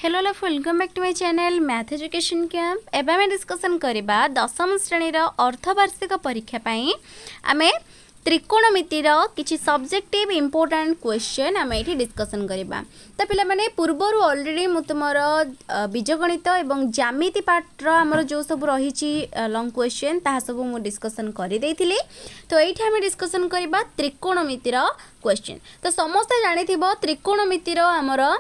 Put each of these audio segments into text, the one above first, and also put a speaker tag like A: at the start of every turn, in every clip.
A: Hello welcome back to my channel math education camp. एबे आम discussion करबा दशम श्रेणी अर्धवार्षिक परीक्षा पाई आमे त्रिकोणमितिर किछि सब्जेक्टिव इंपोर्टेंट क्वेश्चन आम ये डिस्कसन करबा। तो पिला माने पूर्वर ऑलरेडी मु तुमर बीजगणित एवं ज्यामिति पार्टर आमर जो सब रही लॉन्ग क्वेश्चन ताहा सब मु डिस्कसन कर देइथिली। तो एठी आम डिस्कसन करबा त्रिकोणमितिर क्वेश्चन। तो समस्त जानिथिबो त्रिकोणमितिर आमर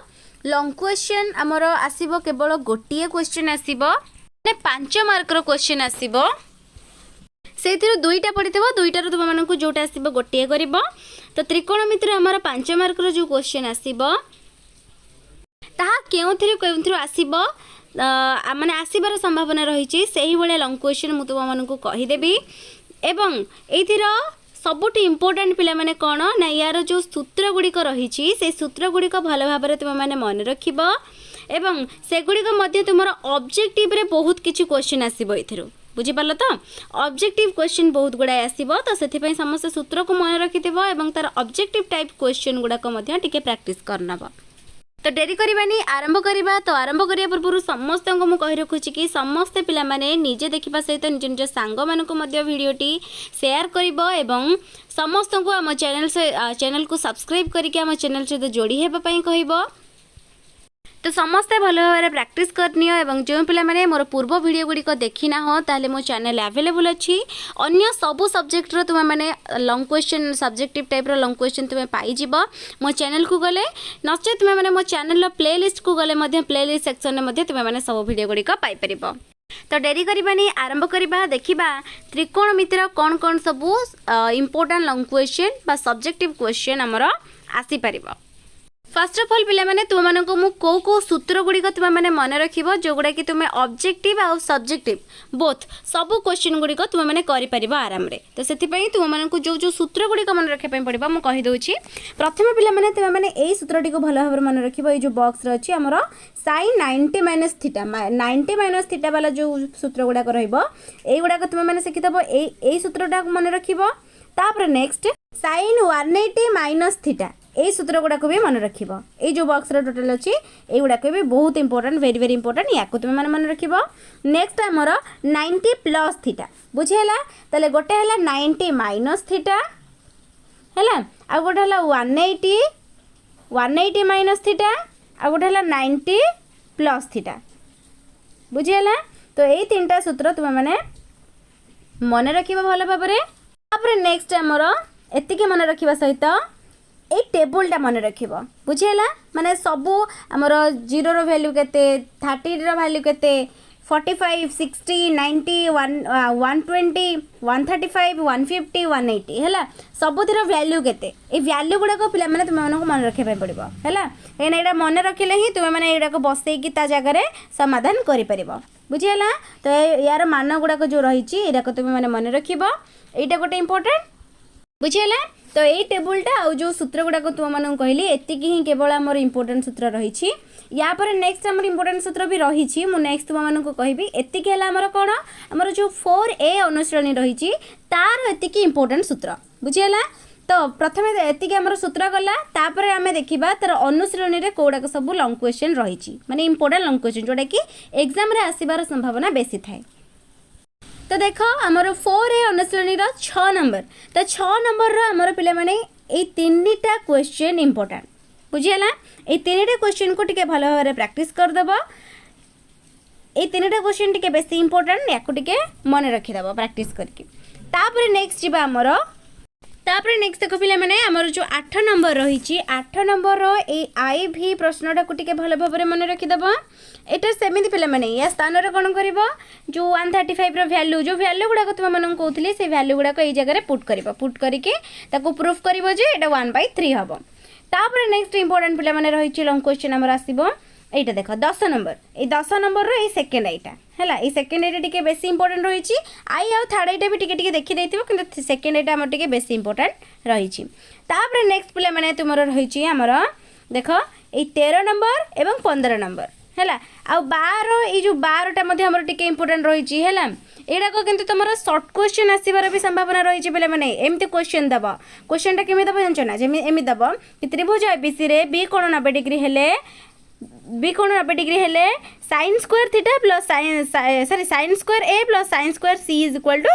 A: लॉन्ग क्वेश्चन आमर आसीबो केवल गोटिए क्वेश्चन आसीबो माने 5 मार्क रो क्वेश्चन आसीबो। से दुईटा पड़ी थो दुईटार तुम मानक जोटा आसो गोटे कर। तो त्रिकोणमितिर आमर 5 मार्क जो क्वेश्चन आसो ताहा केउथिरु आसीबो माने आसीबार संभावना रही से भाई लॉन्ग क्वेश्चन मु तुम मानक कहीदेवी। एवं एथिर सबुठी इंपोर्टेंट पिला माने कौन ना यार जो सूत्र गुड़िक रही से सूत्र गुड़िक भल भाव तुम मैंने मन रखिब एवं सेगुड़िक तुम ऑब्जेक्टिव रे बहुत किछि क्वेश्चन आसीबो एथिरु बुझीपाल। तो ऑब्जेक्टिव क्वेश्चन बहुत गुड़ाए आसीबो तो से समस्त सूत्र को मन रखिथिबो एवं तार ऑब्जेक्टिव टाइप क्वेश्चन गुड़ाक मध्य टिके प्रैक्टिस करनबो। तो डेरी करबानी आरंभ करबा। तो आरंभ करिया पूर्व समस्त को कहि रखुछि कि समस्त पिला माने निजे देखिबा सहित निज निज सांग मानको मध्य वीडियोटी शेयर करिबो एवं समस्त को आम चैनल को सब्सक्राइब करके आम चैनल सहित जोड़ी हेबा पई कहिबो। तो समस्ते भल भाव प्रैक्टिस करनी और जो पिला माने मोर पूर्व वीडियो गुड़िक देखी ना हो ताले मो चैनल अवेलेबल अच्छी अन्य सबू सब्जेक्ट रो तुम मैंने लॉन्ग क्वेश्चन सब्जेक्टिव टाइप रो लॉन्ग क्वेश्चन तुम्हें पाइज मो चैनल को गले नचे तुम्हें मैंने मो चैनल प्लेलिस्ट को गले प्लेलिस्ट सेक्शन में तुम्हें मैंने सब वीडियो गुड़िक पाइपर। तो डेरी करबानी आरंभ करबा देखिबा त्रिकोणमितिर कौन कौन सबू इंपोर्टेंट लॉन्ग क्वेश्चन बा सब्जेक्टिव क्वेश्चन आमर आसी परिबो। फर्स्ट ऑफ ऑल पिला माने तुम मानको मु को सूत्र गुड़िक तुम मैंने मन रखिबो जो गुडा कि तुम ऑब्जेक्टिव और सब्जेक्टिव बोथ सबू क्वेश्चन गुड़िक तुम मैंने करि परिबो आराम रे। तो सेति पई तुम मानको जो जो सूत्र गुड़िक मन रखे पई पड़िबो मु कहि दोछि। प्रथम पिला माने तुम मैंने एई सूत्रटी को भलो भाबर मन रखिबो। ए जो बॉक्स रे अछि हमरो sin 90 minus theta 90 minus theta वाला जो सूत्र गुड़ाक रहइबो एई गुड़ाक तुम मैंने सिखितबो एई सूत्रटा को मन रखिबो। तापर नेक्स्ट sin 180 माइनस थीटा এই सूत्र गुड़ाक भी मन रखिबो। এই जो बॉक्स रे टोटल अछि এই गुड़ाक भी बहुत इंपोर्टेंट वेरी वेरी इंपोर्टेंट याको तुम मन रखिबो। नेक्स्ट हमर 90 प्लस थीटा बुझेला तले गोटे हला 90 माइनस थीटा हला आ गोटे हला 180 माइनस थीटा आ गोटे हला 90 प्लस थीटा बुझेला। तो এই तीनटा सूत्र तुम माने मन रखिबो भलो भाबरे। तापर नेक्स्ट हमर एतिके मन रखिबा सहित ए टेबुलटा मन रखिबो बुझेला माने सबू आमर 0 रो वैल्यू केते 30 रो वैल्यू केते 45 60 90 120 135 150 180 हैला सबुतिर वैल्यू केते ए वैल्यू गुडा को पिला माने तुम मानको मन रखे पय पड़िबो हैला। एना एडा मन रखिले ही तुम माने एडा को बसई की ता जगह रे समाधान करि परिबो बुझेला। तो यार मान गुडा को जो रही छि एडा को तुम माने मन रखिबो एटा गोटे इंपोर्टेंट बुझेला। तो ये टेबुलटा आ जो सूत्र गुड़ाक तुम मन कहली एतिक ही केवल आमर इंपोर्टेंट सूत्र रही। या पर नेक्स्ट आमर इंपोर्टेंट सूत्र भी रही मु नेक्स्ट तुम मन कहबी एतिक है आमर कौन आमर जो 4A अनुश्रेणी रही तार एतिक इंपोर्टेंट सूत्र बुझीगला। तो प्रथम एतिक आमर सूत्र गला तापर आमे देखिबा तार अनुश्रेणी रे कोडाक सब लॉन्ग क्वेश्चन रही माने इंपोर्टेंट लॉन्ग क्वेश्चन जोटा कि एग्जाम रे आसीबार संभावना बेसी थाए। तो देख आमर 4A अनुश्रेणी 6 नंबर तो 6 नंबर आमर पिला माने ए तीनटा क्वेश्चन इंपोर्टेंट बुझीगला। ए तीनटा क्वेश्चन को टिके भलो भाबरे प्रैक्टिस कर दबो। ए तीनटा क्वेश्चन टिके बेसी इंपोर्टेंट याको टिके मन रखि दबो प्रैक्टिस करके। तापर नेक्स्ट जिबा आमर तापर नेक्स्ट देखो पिला माने आमर जो 8 नंबर रही 8 नंबर रो ए IV प्रश्नटा को टिके भलो भाबरे मन रखि दबो। एटा सेमिति पिला माने या स्थान रे कोन करबो जो 135 रो वैल्यू जो वैल्यू गुडा को तुम मन कहउतली से वैल्यू गुडा को ए जगह रे पुट करबो पुट करके ताको प्रूफ करबो जे एटा 1/3 हबो। तापर नेक्स्ट इंपोर्टेंट पिला माने रही लॉन्ग क्वेश्चन हमर आसीबो एटा देखो 10 नंबर ए 10 नंबर रो ए सेकंड एटा हैला ए सेकंड एटा टिके बेसी इंपोर्टेंट रही आई आ थर्ड एटा भी टिके टिके देखि देथिबो किंतु सेकंड एटा हमर टिके बेसी इंपोर्टेंट रही। तापर नेक्स्ट पिला माने तुमरो रही हमर देखो ए 13 नंबर एवं 15 नंबर हैला आ 12 ए जो 12टा मध्ये हमर टिके इंपोर्टेंट रही हैला एडा को किंतु तुमरो शॉर्ट क्वेश्चन आसीबार भी संभावना रही पिला माने एमते क्वेश्चन दबा क्वेश्चनटा केमि दबा जानछ ना जेमि एमि दबा कि त्रिभुज एबीसी रे बी कोण 90 डिग्री हेले बी कोण 90 डिग्री हेले sin square theta plus sin square A plus sin square C is equal to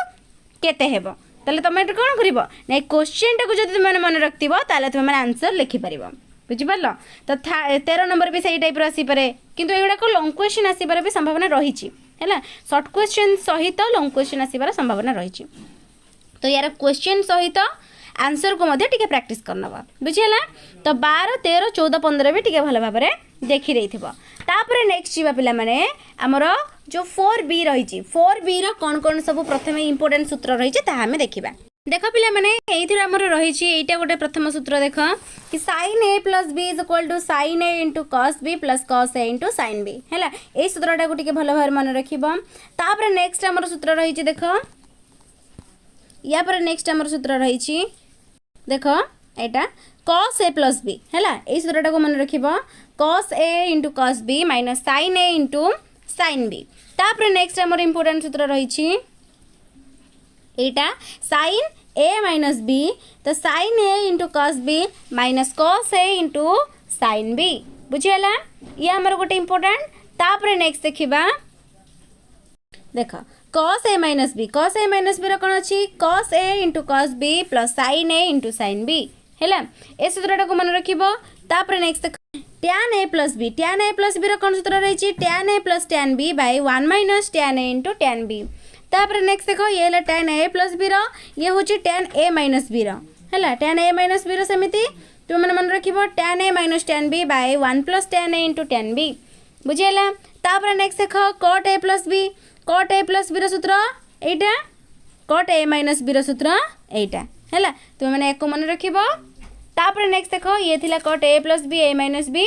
A: केते हेबो ताले तुम एटा कोन करिवो नै क्वेश्चन टाको जदि तुम मन रखतिबो ताले तुम आंसर लिखि परिबो बुझि परलो तो 13 नंबर भी सही टाइप रो आसी पारे किंतु एगुडा को लॉन्ग क्वेश्चन आसी पारे भी संभावना रहिछि हैला शॉर्ट क्वेश्चन सहित लॉन्ग क्वेश्चन आसीबार संभावना रहिछि तो यार क्वेश्चन सहित आंसर को मध्य टिके प्रैक्टिस करनबा बुझिला तो 12 13 14 15 भी टिके भलो भाबरे देखि देथिबो तापरे नेक्स्ट जीवा पिला माने हमर जो 4b रहिछि 4b रो कोन सब प्रथमे इंपोर्टेंट सूत्र रहिछि ता हमें देखिबा देख पिला माने एइथिर हमर रहिछि एटा गोटे प्रथम सूत्र देख कि sin a + b = sin a * cos b + cos a * sin b हैला ए सूत्रटा को टिके भलो भार मन रखिबो तापरे नेक्स्ट हमर सूत्र रहिछि देख या पर नेक्स्ट हमर सूत्र रहिछि देख एटा cos a + b हैला ए सूत्रटा को मन रखिबो cos a * cos b - sin a * sin b तापरे नेक्स्ट हमर इंपोर्टेंट सूत्र रहिछि एटा sin a - b तो sin a * cos b - cos a * sin b बुझियला ये हमर गोटे इंपोर्टेंट तापरे नेक्स्ट देखिबा देख cos a - b रो कोन अछि cos a * cos b + sin a * sin b हैला ए सूत्रटा को मन रखिबो तापरे नेक्स्ट tan a + b रो कोन सूत्र रहिछि tan a + tan b / 1 - tan a * tan b तापरे नेक्स्ट देखो ये ला tan a + b रो ये होछि tan a - b रो हैला tan a - b रो समिति तुम मन रखिबो tan a - tan b / 1 + tan a * tan b बुझियला तापरे नेक्स्ट देखो cot a + b रो सूत्र एटा cot a - b रो सूत्र एटा हैला तुम माने एको मन रखिबो तापरे नेक्स्ट देखो ये थिला cot a + b a - b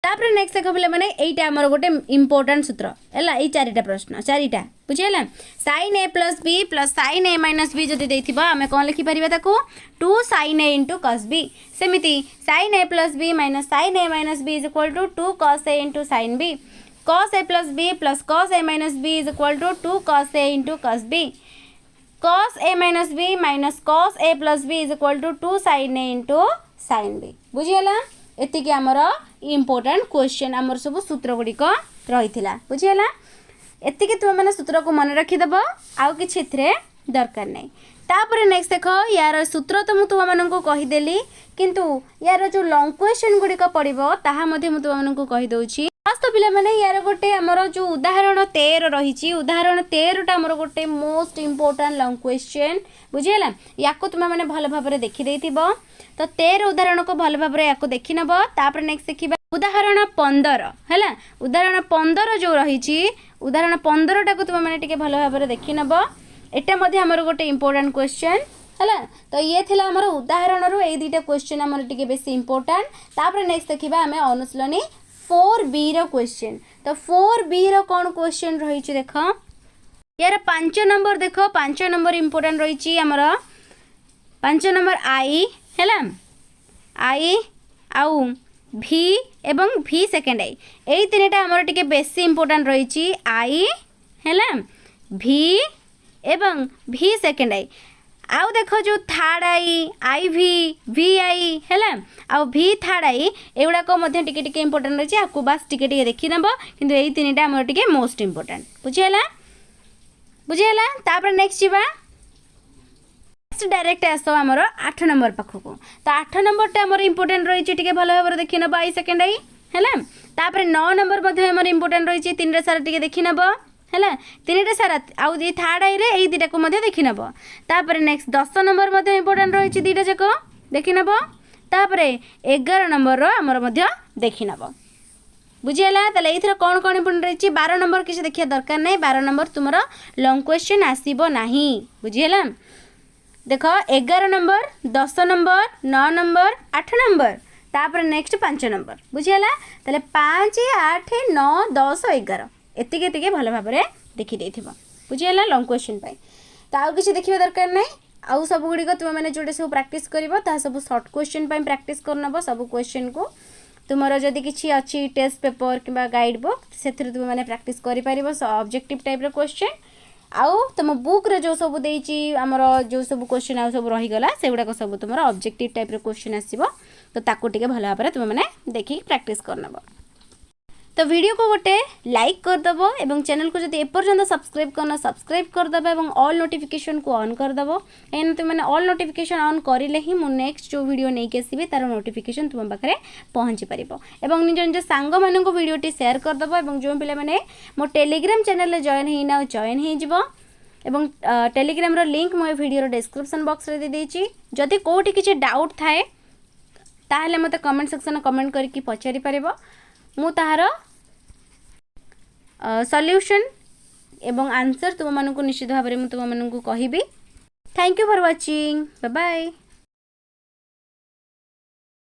A: तापरे नेक्स्ट देखो बोले माने एटा हमर गोटे इंपोर्टेंट सूत्र हैला ए चारिटा प्रश्न चारिटा बुझियला sin a + b + sin a - b जदि देथिबा हमें कोन लिखि परिबा ताको 2 sin a * cos b सेमिति sin a + b - sin a - b = 2 cos a * sin b cos a + b + cos a - b = 2 cos a * cos b cos a - b - cos a + b = 2 sin a * sin b बुझियला एति कि हमर important question हमर सब सूत्र गुडी को रहिथिला बुझियला एति कि तुम माने सूत्र को मन रखि देबो आउ कि छिथरे दरकार नै तापर नेक्स्ट देखो यार सूत्र तो मु तुम मानन को कहि देली किंतु यार जो लॉन्ग क्वेश्चन गुडी को पडिबो ताहा मध्ये मु तुम मानन को कहि दोछि तो पिला माने यार गोटे हमर जो उदाहरण 13 रहिछि उदाहरण 13 टा हमर गोटे मोस्ट इंपोर्टेंट लॉन्ग क्वेश्चन बुझियला याको तुम माने भलो भाबरे देखि देथिबो तो 13 उदाहरण को भलो भाबरे याको देखि नबो तापर नेक्स्ट देखिबा उदाहरण 15 हैला उदाहरण 15 जो रहिछि उदाहरण 15 टा को तुम माने टिके भलो भाबरे देखि नबो एटा मध्ये हमर गोटे इंपोर्टेंट क्वेश्चन हैला तो ये थिला हमर उदाहरण रो ए दुटा क्वेश्चन हमर टिके बेसी इंपोर्टेंट तापर नेक्स्ट देखिबा हमें अनुसलनी 4b रो क्वेश्चन तो 4b रो कोन क्वेश्चन रही छि देखो यार 5 नंबर देखो 5 नंबर इंपोर्टेंट रही छि हमर 5 नंबर आई हैला आई आउ v एवं v सेकंड आई एई तीनटा हमर टिके बेसी इंपोर्टेंट रही छि आई हैला v एवं v सेकंड आई आउ देखो जो थर्ड आई वी वी आई हैला आउ वी थर्ड आई एगुडा को मध्ये टिके टिके इंपोर्टेंट रही आकु बास टिके टिके देखि नबो किंतु एई तीनटा हमर टिके मोस्ट इंपोर्टेंट बुझियला तापर नेक्स्ट जीवा नेक्स्ट डायरेक्ट आसो हमर 8 नंबर पाखो को तो 8 नंबर टा हमर इंपोर्टेंट रही टिके भलो भाबर देखि नबो आई सेकंड आई हैला तापर 9 नंबर मध्ये हमर इंपोर्टेंट रही तीन रे सारा टिके देखि नबो हैला तीनटा सारा आउ जे थर्ड आई रे एई दिटा को मध्ये देखि नबो तापर नेक्स्ट 10 नंबर मध्ये इंपोर्टेंट रही छि दिटा जको देखि नबो तापर 11 नंबर रो हमर मध्ये देखि नबो बुझियला तले एथरा कोन कोन इंपोर्टेंट रही छि 12 नंबर किछ देखिया दरकार नै 12 नंबर तुमरो लॉन्ग क्वेश्चन आसीबो नाही बुझियला देखो 11 नंबर 10 नंबर 9 नंबर 8 नंबर तापर नेक्स्ट 5 नंबर बुझियला तले 5 8 9 10 11 एतिके एतिके भलो भाबरे देखि देथिबो बुझियला लॉन्ग क्वेश्चन पाई त आउ किछि देखिबा दरकार नै आउ सब गुडी को तुम माने जोटे सब प्रैक्टिस करबो ता सब शॉर्ट क्वेश्चन पाई प्रैक्टिस करनबो सब क्वेश्चन को तुमरो जदी किछि अछि टेस्ट पेपर किबा गाइड बुक सेथरे तुम माने प्रैक्टिस करि परिबो ऑब्जेक्टिव टाइप रो क्वेश्चन आउ तुम बुक रे जो सब देइछि हमरो जो सब क्वेश्चन आउ सब रहि गला सेगुडा को सब तुमरो ऑब्जेक्टिव टाइप रो क्वेश्चन आसीबो तो ताकू टिके भल भाव तुम मैंने देखिक प्रैक्टिस करनब। तो वीडियो को गोटे लाइक करदेव और चैनल को जब एपर्यंत सब्सक्राइब करना सब्सक्राइब करदेव और ऑल नोटिफिकेशन को ऑन करदेव कहीं तुम मैंने ऑल नोटिफिकेशन ऑन करें ही मुझे नेक्स्ट जो वीडियो नहीं आसबि तार नोटिफिकेशन तुम पाखे पहुँची पार और निज निज सांग मान वीडियो शेयर करदेव और जो पे मैंने मो टेलीग्राम चैनल जॉइन होना जॉइन हो टेलीग्राम लिंक मो वीडियो डिस्क्रिप्शन बॉक्स रे दे देछि। जदि कोठी किछि डाउट थाए ताहले मते कमेंट सेक्शन में कमेंट करके पचारि पारिबो मु ताहार सॉल्यूशन एवं आंसर तुम मानक निश्चित भाव में तुम मानक कहबी। Thank you for watching. Bye bye.